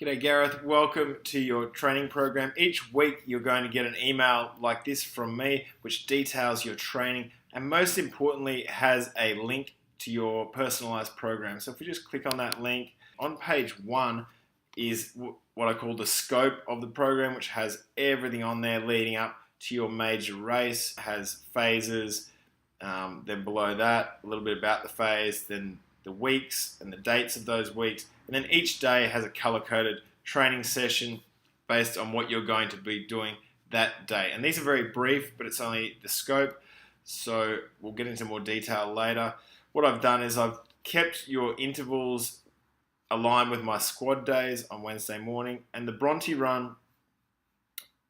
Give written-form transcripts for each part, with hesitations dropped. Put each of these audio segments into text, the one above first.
G'day Gareth, welcome to your training program. Each week you're going to get an email like this from me which details your training and most importantly has a link to your personalized program. So if we just click on that link, on page 1 is what I call the scope of the program, which has everything on there leading up to your major race. It has phases, then below that a little bit about the phase, then the weeks and the dates of those weeks, and then each day has a color-coded training session based on what you're going to be doing that day. And these are very brief, but it's only the scope, so we'll get into more detail later. What I've done is I've kept your intervals aligned with my squad days on Wednesday morning, and the Bronte run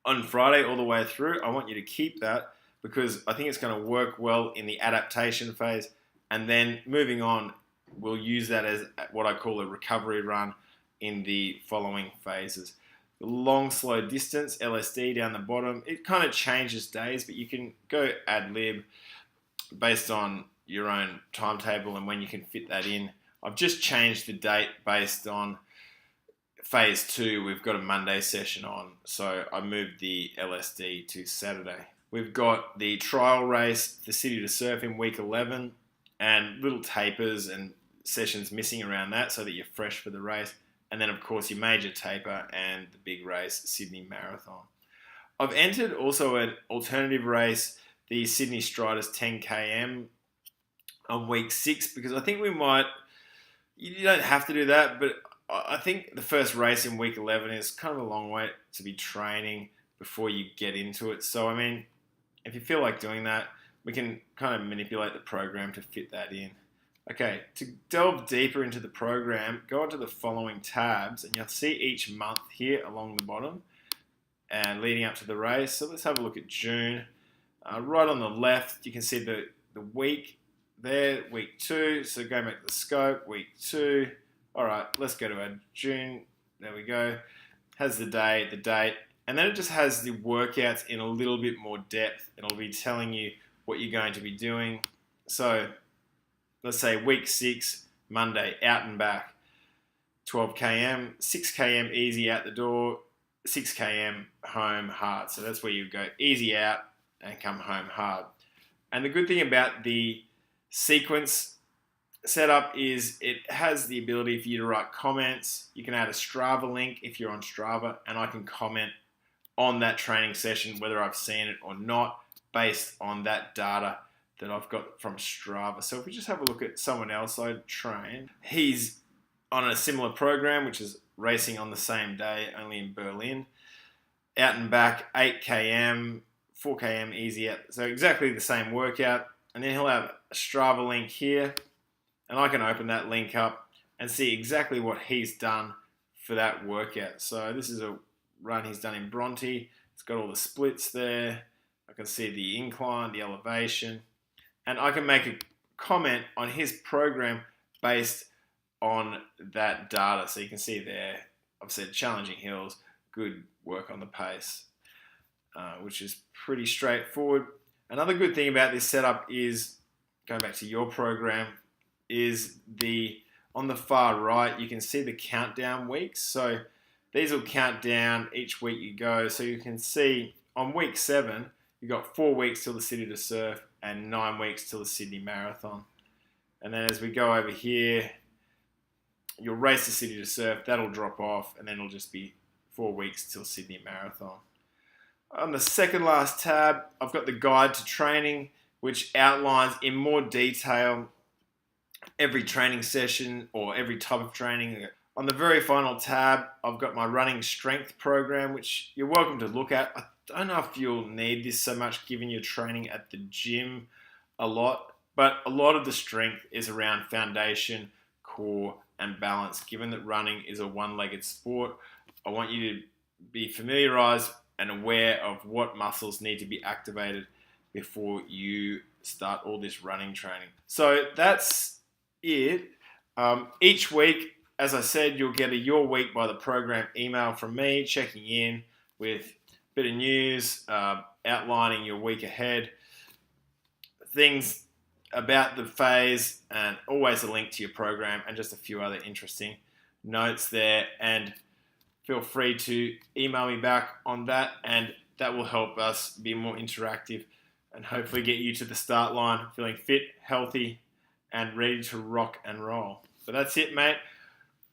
on Friday all the way through. I want you to keep that because I think it's going to work well in the adaptation phase, and then moving on, we'll use that as what I call a recovery run in the following phases. The long, slow distance, LSD down the bottom, it kind of changes days, but you can go ad lib based on your own timetable and when you can fit that in. I've just changed the date based on phase 2. We've got a Monday session on, so I moved the LSD to Saturday. We've got the trial race, the City to Surf in week 11, and little tapers and sessions missing around that so that you're fresh for the race. And then of course your major taper and the big race, Sydney Marathon. I've entered also an alternative race, the Sydney Striders 10km on week 6, because I think you don't have to do that, but I think the first race in week 11 is kind of a long way to be training before you get into it. So I mean, if you feel like doing that, we can kind of manipulate the program to fit that in. Okay, to delve deeper into the program, go onto the following tabs and you'll see each month here along the bottom and leading up to the race. So let's have a look at June. Right on the left, you can see the week there, week 2. So going back to the scope, week 2. All right, let's go to our June. There we go. Has the day, the date, and then it just has the workouts in a little bit more depth. It'll be telling you what you're going to be doing. So let's say week 6, Monday, out and back, 12km, 6km easy out the door, 6km home hard. So that's where you go easy out and come home hard. And the good thing about the sequence setup is it has the ability for you to write comments. You can add a Strava link if you're on Strava, and I can comment on that training session, whether I've seen it or not, based on that data that I've got from Strava. So if we just have a look at someone else I trained, he's on a similar program, which is racing on the same day, only in Berlin. Out and back, 8km, 4km easy out. So exactly the same workout. And then he'll have a Strava link here, and I can open that link up and see exactly what he's done for that workout. So this is a run he's done in Bronte. It's got all the splits there. I can see the incline, the elevation, and I can make a comment on his program based on that data. So you can see there, I've said challenging hills, good work on the pace, which is pretty straightforward. Another good thing about this setup is, going back to your program, is on the far right, you can see the countdown weeks. So these will count down each week you go. So you can see on week 7, you've got 4 weeks till the City to Surf and 9 weeks till the Sydney Marathon. And then as we go over here, you'll race the City to Surf, that'll drop off, and then it'll just be 4 weeks till Sydney Marathon. On the second last tab, I've got the guide to training, which outlines in more detail every training session or every type of training. On the very final tab, I've got my running strength program, which you're welcome to look at. I don't know if you'll need this so much given you're training at the gym a lot, but a lot of the strength is around foundation, core, and balance. Given that running is a one-legged sport, I want you to be familiarized and aware of what muscles need to be activated before you start all this running training. So that's it. Each week, as I said, you'll get a Your Week by the Program email from me, checking in with a bit of news, outlining your week ahead, things about the phase, and always a link to your program and just a few other interesting notes there. And feel free to email me back on that, and that will help us be more interactive and hopefully get you to the start line feeling fit, healthy, and ready to rock and roll. But that's it, mate.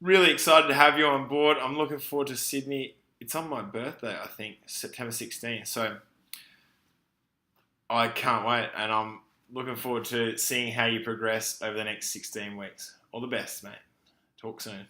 Really excited to have you on board. I'm looking forward to Sydney. It's on my birthday, I think, September 16th. So I can't wait, and I'm looking forward to seeing how you progress over the next 16 weeks. All the best, mate. Talk soon.